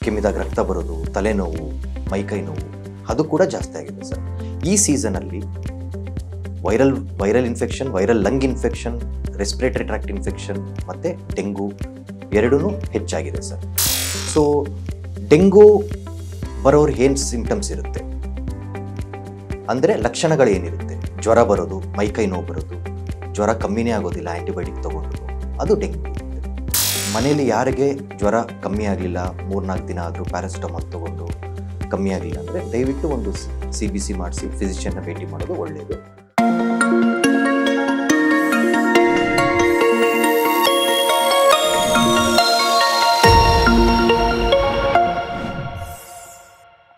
ಕೆಮ್ಮಿದಾಗ ರಕ್ತ ಬರೋದು, ತಲೆನೋವು, ಮೈಕೈ ನೋವು ಅದು ಕೂಡ ಜಾಸ್ತಿ ಆಗಿದೆ ಸರ್. ಈ ಸೀಸನಲ್ಲಿ viral infection, viral lung infection, respiratory tract infection ಮತ್ತು ಡೆಂಗು ಎರಡೂ ಹೆಚ್ಚಾಗಿದೆ ಸರ್. ಸೊ ಡೆಂಗು ಬರೋರು ಏನು ಸಿಂಪ್ಟಮ್ಸ್ ಇರುತ್ತೆ ಅಂದರೆ ಲಕ್ಷಣಗಳೇನಿರುತ್ತೆ, ಜ್ವರ ಬರೋದು, ಮೈಕೈ ನೋವು ಬರೋದು, ಜ್ವರ ಕಮ್ಮಿನೇ ಆಗೋದಿಲ್ಲ ಆ್ಯಂಟಿಬಯೋಟಿಕ್ ತೊಗೊಂಡ್ರು, ಅದು ಡೆಂಗು ಇರುತ್ತೆ. ಮನೇಲಿ ಯಾರಿಗೆ ಜ್ವರ ಕಮ್ಮಿ ಆಗಲಿಲ್ಲ 3-4 ದಿನ ಆದರೂ ಪ್ಯಾರಾಸಿಟಮಾಲ್ ತೊಗೊಂಡು ಕಮ್ಮಿ ಆಗಲಿಲ್ಲ ಅಂದರೆ ದಯವಿಟ್ಟು ಒಂದು CBC ಮಾಡಿಸಿ ಫಿಸಿಷಿಯನ್ನ ಭೇಟಿ ಮಾಡೋದು ಒಳ್ಳೆಯದು.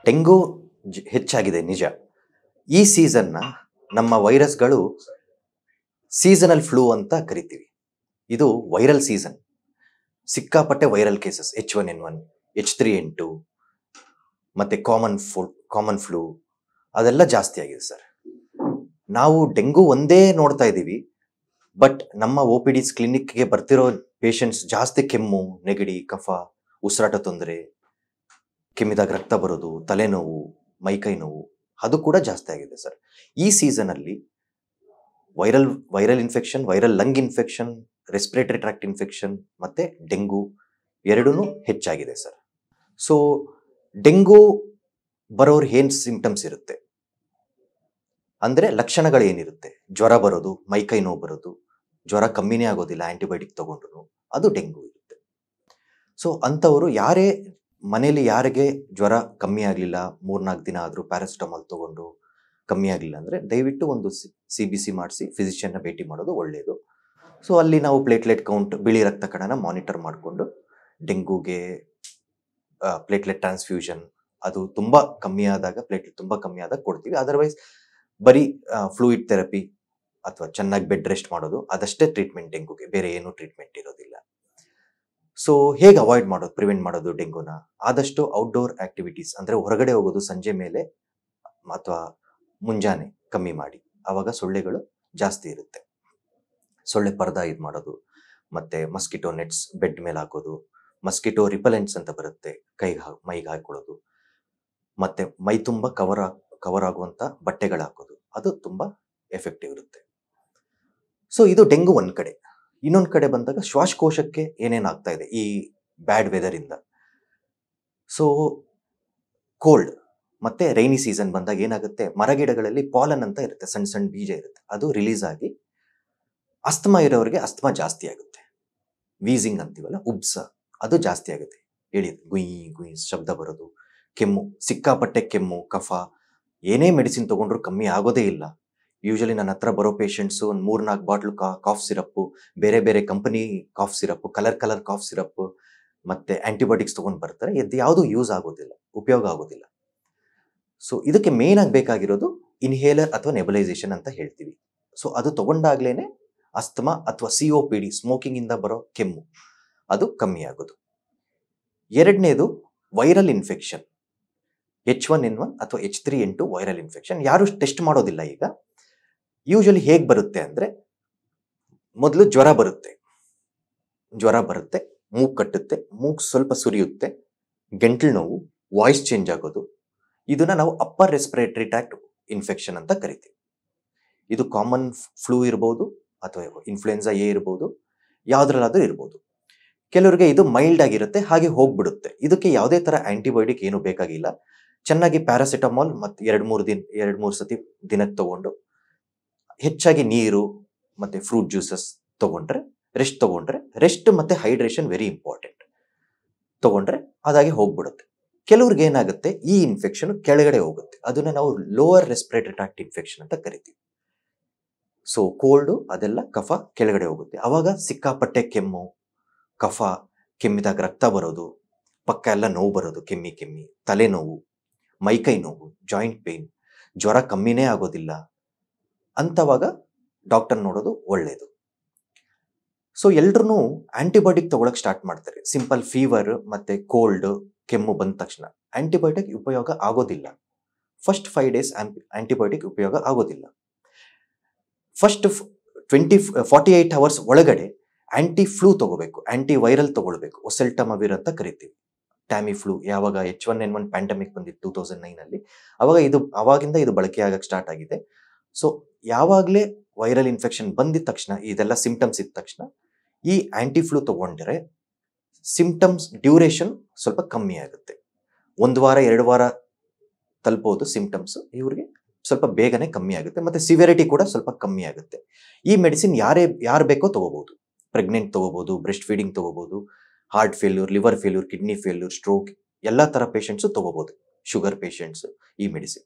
ಡೆಂಗು ಹೆಚ್ಚಾಗಿದೆ ನಿಜ. ಈ ಸೀಸನ್ನ ನಮ್ಮ ವೈರಸ್ಗಳು ಸೀಸನಲ್ ಫ್ಲೂ ಅಂತ ಕರಿತೀವಿ. ಇದು ವೈರಲ್ ಸೀಸನ್, ಸಿಕ್ಕಾಪಟ್ಟೆ ವೈರಲ್ ಕೇಸಸ್ H1N1, H3N2 ಮತ್ತು ಕಾಮನ್ ಫ್ಲೂ ಅದೆಲ್ಲ ಜಾಸ್ತಿ ಆಗಿದೆ ಸರ್. ನಾವು ಡೆಂಗು ಒಂದೇ ನೋಡ್ತಾ ಇದ್ದೀವಿ, ಬಟ್ ನಮ್ಮ OPDs ಕ್ಲಿನಿಕ್ಗೆ ಬರ್ತಿರೋ ಪೇಷಂಟ್ಸ್ ಜಾಸ್ತಿ ಕೆಮ್ಮು, ನೆಗಡಿ, ಕಫ, ಉಸಿರಾಟ ತೊಂದರೆ, ಕೆಮ್ಮಿದಾಗ ರಕ್ತ ಬರೋದು, ತಲೆನೋವು, ಮೈಕೈ ನೋವು ಅದು ಕೂಡ ಜಾಸ್ತಿ ಆಗಿದೆ ಸರ್. ಈ ಸೀಸನಲ್ಲಿ viral infection, viral lung infection, respiratory tract infection ಮತ್ತು ಡೆಂಗು ಎರಡೂ ಹೆಚ್ಚಾಗಿದೆ ಸರ್. ಸೊ ಡೆಂಗು ಬರೋರು ಏನು ಸಿಂಪ್ಟಮ್ಸ್ ಇರುತ್ತೆ ಅಂದರೆ ಲಕ್ಷಣಗಳೇನಿರುತ್ತೆ, ಜ್ವರ ಬರೋದು, ಮೈಕೈ ನೋವು ಬರೋದು, ಜ್ವರ ಕಮ್ಮಿನೇ ಆಗೋದಿಲ್ಲ ಆ್ಯಂಟಿಬಯೋಟಿಕ್ ತೊಗೊಂಡ್ರು, ಅದು ಡೆಂಗು ಇರುತ್ತೆ. ಸೊ ಅಂಥವರು ಮನೇಲಿ ಯಾರಿಗೆ ಜ್ವರ ಕಮ್ಮಿ ಆಗಲಿಲ್ಲ 3-4 ದಿನ ಆದರೂ ಪ್ಯಾರಾಸಿಟಮಾಲ್ ತೊಗೊಂಡು ಕಮ್ಮಿ ಆಗಲಿಲ್ಲ ಅಂದರೆ ದಯವಿಟ್ಟು ಒಂದು CBC ಮಾಡಿಸಿ ಫಿಸಿಷಿಯನ್ನ ಭೇಟಿ ಮಾಡೋದು ಒಳ್ಳೆಯದು. ಸೊ ಅಲ್ಲಿ ನಾವು ಪ್ಲೇಟ್ಲೆಟ್ ಕೌಂಟ್, ಬಿಳಿ ರಕ್ತ ಕಣನ ಮಾನಿಟರ್ ಮಾಡಿಕೊಂಡು ಡೆಂಗೂಗೆ ಪ್ಲೇಟ್ಲೆಟ್ ಟ್ರಾನ್ಸ್ಫ್ಯೂಷನ್ ಅದು ತುಂಬ ಕಮ್ಮಿ ಆದಾಗ ಕೊಡ್ತೀವಿ. ಅದರ್ವೈಸ್ ಬರೀ ಫ್ಲೂಯಿಡ್ ಥೆರಪಿ ಅಥವಾ ಚೆನ್ನಾಗಿ ಬೆಡ್ ರೆಸ್ಟ್ ಮಾಡೋದು ಅದಷ್ಟೇ ಟ್ರೀಟ್ಮೆಂಟ್ ಡೆಂಗೂಗೆ, ಬೇರೆ ಏನೂ ಟ್ರೀಟ್ಮೆಂಟ್ ಇರೋದಿಲ್ಲ. ಸೊ ಹೇಗೆ ಪ್ರಿವೆಂಟ್ ಮಾಡೋದು ಡೆಂಗೂನ? ಆದಷ್ಟು ಔಟ್ಡೋರ್ ಆಕ್ಟಿವಿಟೀಸ್ ಅಂದರೆ ಹೊರಗಡೆ ಹೋಗೋದು ಸಂಜೆ ಮೇಲೆ ಅಥವಾ ಮುಂಜಾನೆ ಕಮ್ಮಿ ಮಾಡಿ, ಆವಾಗ ಸೊಳ್ಳೆಗಳು ಜಾಸ್ತಿ ಇರುತ್ತೆ. ಸೊಳ್ಳೆ ಪರ್ದ ಮಾಡೋದು, ಮತ್ತು ಮಸ್ಕಿಟೋ ನೆಟ್ಸ್ ಬೆಡ್ ಮೇಲೆ ಹಾಕೋದು, ಮಸ್ಕಿಟೋ ರಿಪಲೆಂಟ್ಸ್ ಅಂತ ಬರುತ್ತೆ ಮೈಗೆ ಹಾಕೊಳ್ಳೋದು, ಮತ್ತು ಮೈ ತುಂಬ ಕವರ್ ಆಗುವಂಥ ಬಟ್ಟೆಗಳು ಹಾಕೋದು, ಅದು ತುಂಬ ಎಫೆಕ್ಟಿವ್ ಇರುತ್ತೆ. ಸೊ ಇದು ಡೆಂಗು ಒಂದು ಕಡೆ. ಇನ್ನೊಂದು ಕಡೆ ಬಂದಾಗ ಶ್ವಾಸಕೋಶಕ್ಕೆ ಏನೇನಾಗ್ತಾ ಇದೆ ಈ ಬ್ಯಾಡ್ ವೆದರಿಂದ. ಸೊ ಕೋಲ್ಡ್ ಮತ್ತು ರೈನಿ ಸೀಸನ್ ಬಂದಾಗ ಏನಾಗುತ್ತೆ, ಮರಗಿಡಗಳಲ್ಲಿ ಪಾಲನ್ ಅಂತ ಇರುತ್ತೆ, ಸಣ್ಣ ಸಣ್ಣ ಬೀಜ ಇರುತ್ತೆ, ಅದು ರಿಲೀಸ್ ಆಗಿ ಅಸ್ತಮಾ ಇರೋರಿಗೆ ಅಸ್ತಮಾ ಜಾಸ್ತಿ ಆಗುತ್ತೆ. ವೀಸಿಂಗ್ ಅಂತೀವಲ್ಲ, ಉಬ್ಸ, ಅದು ಜಾಸ್ತಿ ಆಗುತ್ತೆ. ಗುಯ್ ಶಬ್ದ ಬರೋದು, ಕೆಮ್ಮು, ಸಿಕ್ಕಾಪಟ್ಟೆ ಕೆಮ್ಮು, ಕಫ, ಏನೇ ಮೆಡಿಸಿನ್ ತೊಗೊಂಡ್ರು ಕಮ್ಮಿ ಆಗೋದೇ ಇಲ್ಲ. ಯೂಶಲಿ ನನ್ನ ಹತ್ರ ಬರೋ ಪೇಷಂಟ್ಸು ಒಂದು 3-4 ಬಾಟ್ಲು ಕಾಫ್ ಸಿರಪ್ಪು, ಬೇರೆ ಬೇರೆ company cough syrup, colour cough syrup ಮತ್ತು ಆ್ಯಂಟಿಬಯೋಟಿಕ್ಸ್ ತೊಗೊಂಡು ಬರ್ತಾರೆ. ಇದು ಯಾವುದೂ ಉಪಯೋಗ ಆಗೋದಿಲ್ಲ. ಸೊ ಇದಕ್ಕೆ ಮೇನ್ ಆಗಿ ಬೇಕಾಗಿರೋದು ಇನ್ಹೇಲರ್ ಅಥವಾ ನೆಬುಲೈಸೇಷನ್ ಅಂತ ಹೇಳ್ತೀವಿ. ಸೊ ಅದು ತೊಗೊಂಡಾಗ್ಲೇ ಅಸ್ತಮಾ ಅಥವಾ COPD, ಸ್ಮೋಕಿಂಗಿಂದ ಬರೋ ಕೆಮ್ಮು, ಅದು ಕಮ್ಮಿ ಆಗೋದು. ಎರಡನೇದು ವೈರಲ್ ಇನ್ಫೆಕ್ಷನ್, H1N1 ಅಥವಾ H3N2 ವೈರಲ್ ಇನ್ಫೆಕ್ಷನ್. ಯಾರು ಟೆಸ್ಟ್ ಮಾಡೋದಿಲ್ಲ ಈಗ. ಯೂಶಲಿ ಹೇಗೆ ಬರುತ್ತೆ ಅಂದರೆ, ಮೊದಲು ಜ್ವರ ಬರುತ್ತೆ, ಮೂಗು ಕಟ್ಟುತ್ತೆ, ಮೂಗು ಸ್ವಲ್ಪ ಸುರಿಯುತ್ತೆ, ಗಂಟಲು ನೋವು, ವಾಯ್ಸ್ ಚೇಂಜ್ ಆಗೋದು, ಇದನ್ನ ನಾವು ಅಪ್ಪರ್ ರೆಸ್ಪಿರೇಟರಿ ಟ್ರ್ಯಾಕ್ಟ್ ಇನ್ಫೆಕ್ಷನ್ ಅಂತ ಕರಿತೀವಿ. ಇದು ಕಾಮನ್ ಫ್ಲೂ ಇರ್ಬೋದು ಅಥವಾ ಇನ್ಫ್ಲುಯೆನ್ಸಾ A ಇರ್ಬೋದು, ಯಾವುದ್ರಲ್ಲಾದ್ರೂ ಇರ್ಬೋದು. ಕೆಲವರಿಗೆ ಇದು ಮೈಲ್ಡ್ ಆಗಿರುತ್ತೆ, ಹಾಗೆ ಹೋಗ್ಬಿಡುತ್ತೆ. ಇದಕ್ಕೆ ಯಾವುದೇ ಥರ ಆ್ಯಂಟಿಬಯೋಟಿಕ್ ಏನು ಬೇಕಾಗಿಲ್ಲ. ಚೆನ್ನಾಗಿ ಪ್ಯಾರಾಸಿಟಮಾಲ್ ಮತ್ತು 2-3 ಸತಿ ದಿನಕ್ಕೆ ತೊಗೊಂಡು ಹೆಚ್ಚಾಗಿ ನೀರು ಮತ್ತು ಫ್ರೂಟ್ ಜ್ಯೂಸಸ್ ತೊಗೊಂಡ್ರೆ, ರೆಸ್ಟ್ ಮತ್ತು ಹೈಡ್ರೇಷನ್ ವೆರಿ ಇಂಪಾರ್ಟೆಂಟ್ ತೊಗೊಂಡ್ರೆ ಅದಾಗಿ ಹೋಗ್ಬಿಡುತ್ತೆ. ಕೆಲವ್ರಿಗೆ ಏನಾಗುತ್ತೆ, ಈ ಇನ್ಫೆಕ್ಷನ್ ಕೆಳಗಡೆ ಹೋಗುತ್ತೆ, ಅದನ್ನು ನಾವು ಲೋವರ್ ರೆಸ್ಪಿರೇಟರಿ ಟ್ರ್ಯಾಕ್ಟ್ ಇನ್ಫೆಕ್ಷನ್ ಅಂತ ಕರಿತೀವಿ. ಸೊ ಕೋಲ್ಡು ಅದೆಲ್ಲ ಕಫ ಕೆಳಗಡೆ ಹೋಗುತ್ತೆ, ಆವಾಗ ಸಿಕ್ಕಾಪಟ್ಟೆ ಕೆಮ್ಮು, ಕಫ, ಕೆಮ್ಮಿದಾಗ ರಕ್ತ ಬರೋದು, ಪಕ್ಕ ಎಲ್ಲ ನೋವು ಬರೋದು, ಕೆಮ್ಮಿ, ತಲೆನೋವು, ಮೈಕೈ ನೋವು, ಜಾಯಿಂಟ್ ಪೇಯ್ನ್, ಜ್ವರ ಕಮ್ಮಿನೇ ಆಗೋದಿಲ್ಲ. ಅಂಥವಾಗ ಡಾಕ್ಟರ್ ನೋಡೋದು ಒಳ್ಳೆಯದು. ಸೊ ಎಲ್ರೂ ಆ್ಯಂಟಿಬಯೋಟಿಕ್ ತೊಗೊಳಕ್ಕೆ ಸ್ಟಾರ್ಟ್ ಮಾಡ್ತಾರೆ. ಸಿಂಪಲ್ ಫೀವರ್ ಮತ್ತು ಕೋಲ್ಡ್, ಕೆಮ್ಮು ಬಂದ ತಕ್ಷಣ ಆ್ಯಂಟಿಬಯೋಟಿಕ್ ಉಪಯೋಗ ಆಗೋದಿಲ್ಲ. ಫಸ್ಟ್ 5 days ಆ್ಯಂಟಿಬಯೋಟಿಕ್ ಉಪಯೋಗ ಆಗೋದಿಲ್ಲ. ಫಸ್ಟ್ 48 hours ಒಳಗಡೆ ಆ್ಯಂಟಿ ಫ್ಲೂ ತೊಗೋಬೇಕು, ಆ್ಯಂಟಿ ವೈರಲ್ ತೊಗೊಳ್ಬೇಕು, ಒಸೆಲ್ಟಮವಿರ್ ಅಂತ ಕರಿತೀವಿ. ಟ್ಯಾಮಿ ಫ್ಲೂ ಯಾವಾಗ H1N1 ಪ್ಯಾಂಡಮಿಕ್ ಬಂದಿತ್ತು 2009 ಅವಾಗಿಂದ ಇದು ಬಳಕೆ ಆಗಕ್ಕೆ ಸ್ಟಾರ್ಟ್ ಆಗಿದೆ. ಸೊ ಯಾವಾಗಲೇ ವೈರಲ್ ಇನ್ಫೆಕ್ಷನ್ ಬಂದಿದ ತಕ್ಷಣ, ಇದೆಲ್ಲ ಸಿಂಪ್ಟಮ್ಸ್ ಇದ್ದ ತಕ್ಷಣ ಈ ಆಂಟಿ ಫ್ಲೂ ತಗೊಂಡ್ರೆ ಸಿಂಪ್ಟಮ್ಸ್ ಡ್ಯೂರೇಷನ್ ಸ್ವಲ್ಪ ಕಮ್ಮಿ ಆಗುತ್ತೆ. 1 ವಾರ 2 ವಾರ ತಲುಪೋದು ಸಿಂಪ್ಟಮ್ಸ್ ಇವ್ರಿಗೆ ಸ್ವಲ್ಪ ಬೇಗನೆ ಕಮ್ಮಿ ಆಗುತ್ತೆ, ಮತ್ತೆ ಸಿವಿಯರಿಟಿ ಕೂಡ ಸ್ವಲ್ಪ ಕಮ್ಮಿ ಆಗುತ್ತೆ. ಈ ಮೆಡಿಸಿನ್ ಯಾರು ಬೇಕೋ ತಗೋಬಹುದು. ಪ್ರೆಗ್ನೆಂಟ್ ತಗೋಬಹುದು, ಬ್ರೆಸ್ಟ್ ಫೀಡಿಂಗ್ ತಗೋಬಹುದು, heart failure, liver failure, kidney failure, stroke ಎಲ್ಲ ಥರ ಪೇಷಂಟ್ಸು ತಗೋಬಹುದು, ಶುಗರ್ ಪೇಷಂಟ್ಸ್ ಈ ಮೆಡಿಸಿನ್.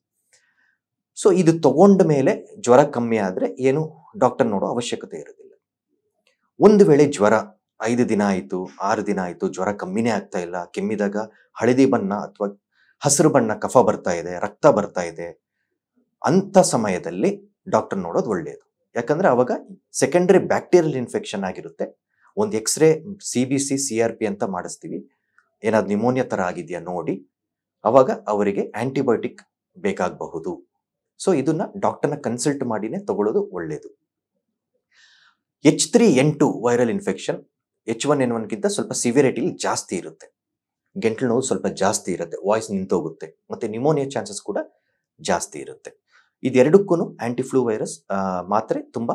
ಸೊ ಇದು ತಗೊಂಡ ಮೇಲೆ ಜ್ವರ ಕಮ್ಮಿ ಆದರೆ ಏನು ಡಾಕ್ಟರ್ ನೋಡೋ ಅವಶ್ಯಕತೆ ಇರೋದಿಲ್ಲ. ಒಂದು ವೇಳೆ ಜ್ವರ 5 ದಿನ ಆಯಿತು, 6 ದಿನ ಆಯಿತು, ಜ್ವರ ಕಮ್ಮಿನೇ ಆಗ್ತಾ ಇಲ್ಲ, ಕೆಮ್ಮಿದಾಗ ಹಳದಿ ಬಣ್ಣ ಅಥವಾ ಹಸಿರು ಬಣ್ಣ ಕಫ ಬರ್ತಾ ಇದೆ, ರಕ್ತ ಬರ್ತಾ ಇದೆ, ಅಂಥ ಸಮಯದಲ್ಲಿ ಡಾಕ್ಟರ್ ನೋಡೋದು ಒಳ್ಳೆಯದು. ಯಾಕಂದ್ರೆ ಅವಾಗ ಸೆಕೆಂಡರಿ ಬ್ಯಾಕ್ಟೀರಿಯಲ್ ಇನ್ಫೆಕ್ಷನ್ ಆಗಿರುತ್ತೆ. ಒಂದು ಎಕ್ಸ್ರೇ CBC CRP ಅಂತ ಮಾಡಿಸ್ತೀವಿ, ಏನಾದ್ರು ನಿಮೋನಿಯಾ ಥರ ಆಗಿದೆಯಾ ನೋಡಿ, ಅವಾಗ ಅವರಿಗೆ ಆಂಟಿಬಯೋಟಿಕ್ ಬೇಕಾಗಬಹುದು. ಸೊ ಇದನ್ನ ಡಾಕ್ಟರ್ನ ಕನ್ಸಲ್ಟ್ ಮಾಡಿನೇ ತಗೊಳ್ಳೋದು ಒಳ್ಳೆಯದು. H3N2 ವೈರಲ್ ಇನ್ಫೆಕ್ಷನ್ H1N1ಗಿಂತ ಸ್ವಲ್ಪ ಸಿವಿಯರಿಟಿ ಜಾಸ್ತಿ ಇರುತ್ತೆ. ಗಂಟಲು ನೋವು ಸ್ವಲ್ಪ ಜಾಸ್ತಿ ಇರುತ್ತೆ, ವಾಯ್ಸ್ ನಿಂತೋಗುತ್ತೆ, ಮತ್ತೆ ನಿಮೋನಿಯಾ ಚಾನ್ಸಸ್ ಕೂಡ ಜಾಸ್ತಿ ಇರುತ್ತೆ. ಇದೆರಡಕ್ಕೂ ಆಂಟಿಫ್ಲೂ ವೈರಸ್ ಮಾತ್ರೆ ತುಂಬ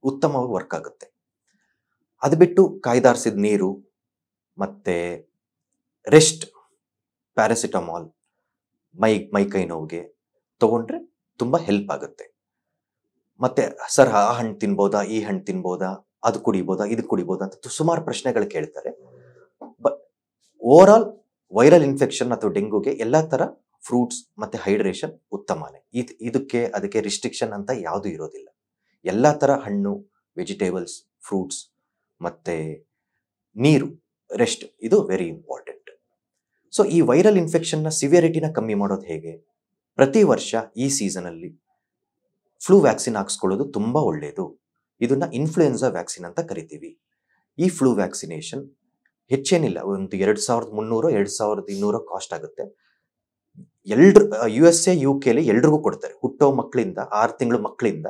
ಉತ್ತಮವಾಗಿ ವರ್ಕ್ ಆಗುತ್ತೆ. ಅದು ಬಿಟ್ಟು ಕಾಯ್ದಾರಿಸಿದ ನೀರು ಮತ್ತೆ ರೆಸ್ಟ್, ಪ್ಯಾರಾಸಿಟಮಾಲ್ ಮೈ ಕೈ ನೋವಿಗೆ ತಗೊಂಡ್ರೆ ತುಂಬ ಹೆಲ್ಪ್ ಆಗುತ್ತೆ. ಮತ್ತೆ ಸರ್ ಆ ಹಣ್ಣು ತಿನ್ಬೋದಾ, ಈ ಹಣ್ಣು ತಿನ್ಬೋದಾ, ಅದು ಕುಡಿಬೋದಾ, ಇದು ಕುಡಿಬೋದಾ ಅಂತ ಸುಮಾರು ಪ್ರಶ್ನೆಗಳು ಕೇಳ್ತಾರೆ. But over all viral infection ಅಥವಾ ಡೆಂಗೂಗೆ ಎಲ್ಲ ಥರ ಫ್ರೂಟ್ಸ್ ಮತ್ತೆ ಹೈಡ್ರೇಷನ್ ಉತ್ತಮನೇ. ಅದಕ್ಕೆ ರಿಸ್ಟ್ರಿಕ್ಷನ್ ಅಂತ ಯಾವುದೂ ಇರೋದಿಲ್ಲ. ಎಲ್ಲ ಥರ ಹಣ್ಣು, ವೆಜಿಟೇಬಲ್ಸ್, ಫ್ರೂಟ್ಸ್ ಮತ್ತೆ ನೀರು, ರೆಸ್ಟ್, ಇದು ವೆರಿ ಇಂಪಾರ್ಟೆಂಟ್. ಸೊ ಈ ವೈರಲ್ ಇನ್ಫೆಕ್ಷನ್ನ ಸಿವಿಯರಿಟಿನ ಕಮ್ಮಿ ಮಾಡೋದು ಹೇಗೆ? ಪ್ರತಿ ವರ್ಷ ಈ ಸೀಸನಲ್ಲಿ ಫ್ಲೂ ವ್ಯಾಕ್ಸಿನ್ ಹಾಕ್ಸ್ಕೊಳ್ಳೋದು ತುಂಬ ಒಳ್ಳೆಯದು. ಇದನ್ನ ಇನ್ಫ್ಲೂಯೆನ್ಸಾ ವ್ಯಾಕ್ಸಿನ್ ಅಂತ ಕರಿತೀವಿ. ಈ ಫ್ಲೂ ವ್ಯಾಕ್ಸಿನೇಷನ್ ಹೆಚ್ಚೇನಿಲ್ಲ, ಒಂದು 2300 2200 ಕಾಸ್ಟ್ ಆಗುತ್ತೆ. USA UKಲಿ ಎಲ್ರಿಗೂ ಕೊಡ್ತಾರೆ. ಹುಟ್ಟೋ ಮಕ್ಕಳಿಂದ 6 ತಿಂಗಳು ಮಕ್ಕಳಿಂದ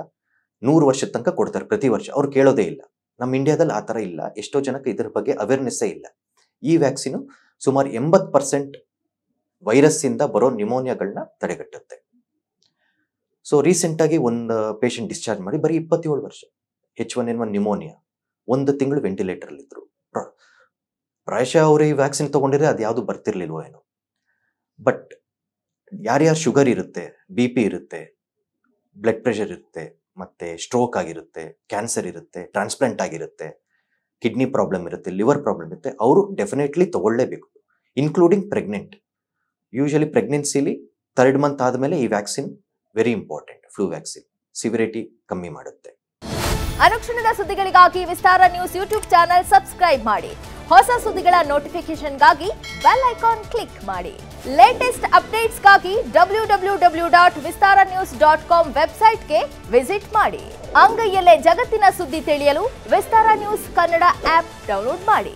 100 ವರ್ಷದ ತನಕ ಕೊಡ್ತಾರೆ ಪ್ರತಿ ವರ್ಷ. ಅವ್ರು ಕೇಳೋದೇ ಇಲ್ಲ. ನಮ್ಮ ಇಂಡಿಯಾದಲ್ಲಿ ಆ ಥರ ಇಲ್ಲ. ಎಷ್ಟೋ ಜನಕ್ಕೆ ಇದ್ರ ಬಗ್ಗೆ ಅವೇರ್ನೆಸ್ಸೇ ಇಲ್ಲ. ಈ ವ್ಯಾಕ್ಸಿನು ಸುಮಾರು 80% ವೈರಸ್ಸಿಂದ ಬರೋ ನಿಮೋನಿಯಾಗಳನ್ನ ತಡೆಗಟ್ಟುತ್ತೆ. ಸೊ ರೀಸೆಂಟಾಗಿ ಒಂದು ಪೇಷಂಟ್ ಡಿಸ್ಚಾರ್ಜ್ ಮಾಡಿ ಬರೀ 27 ವರ್ಷ, H1N1 ನಿಮೋನಿಯಾ, 1 ತಿಂಗಳು ವೆಂಟಿಲೇಟರಲ್ಲಿದ್ದರು. ಪ್ರಾಯಶಃ ಅವರು ಈ ವ್ಯಾಕ್ಸಿನ್ ತೊಗೊಂಡಿದ್ರೆ ಅದು ಯಾವುದು ಬರ್ತಿರ್ಲಿಲ್ವೋ ಏನೋ. ಬಟ್ ಯಾರ್ಯಾರು ಶುಗರ್ ಇರುತ್ತೆ, BP ಇರುತ್ತೆ, ಬ್ಲಡ್ ಪ್ರೆಷರ್ ಇರುತ್ತೆ, ಮತ್ತೆ ಸ್ಟ್ರೋಕ್ ಆಗಿರುತ್ತೆ, ಕ್ಯಾನ್ಸರ್ ಇರುತ್ತೆ, ಟ್ರಾನ್ಸ್ಪ್ಲಾಂಟ್ ಆಗಿರುತ್ತೆ, ಕಿಡ್ನಿ ಪ್ರಾಬ್ಲಮ್ ಇರುತ್ತೆ, ಲಿವರ್ ಪ್ರಾಬ್ಲಮ್ ಇರುತ್ತೆ, ಅವರು ಡೆಫಿನೆಟ್ಲಿ ತಗೊಳ್ಳೇಬೇಕು, ಇನ್ಕ್ಲೂಡಿಂಗ್ ಪ್ರೆಗ್ನೆಂಟ್. ಯೂಶಲಿ ಪ್ರೆಗ್ನೆನ್ಸಿಲಿ 3rd ಮಂತ್ ಆದಮೇಲೆ ಈ vaccine very important. Flu vaccine severity ಕಮ್ಮಿ ಮಾಡುತ್ತೆ. ಅನುಕ್ಷಣದ ಸುದ್ದಿಗಳಿಗಾಗಿ Vistara news YouTube channel subscribe ಮಾಡಿ. ಹೊಸ ಸುದ್ದಿಗಳ ನೋಟಿಫಿಕೇಶನ್ಗಾಗಿ ಬೆಲ್ ಐಕಾನ್ ಕ್ಲಿಕ್ ಮಾಡಿ. ಲೇಟೆಸ್ಟ್ ಅಪ್ಡೇಟ್ಸ್ಗಾಗಿ www.vistaranews.com ವೆಬ್ಸೈಟ್ಗೆ ವಿಸಿಟ್ ಮಾಡಿ. ಅಂಗೈಯಲ್ಲೇ ಜಗತ್ತಿನ ಸುದ್ದಿ ತಿಳಿಯಲು Vistara news Kannada app download ಮಾಡಿ.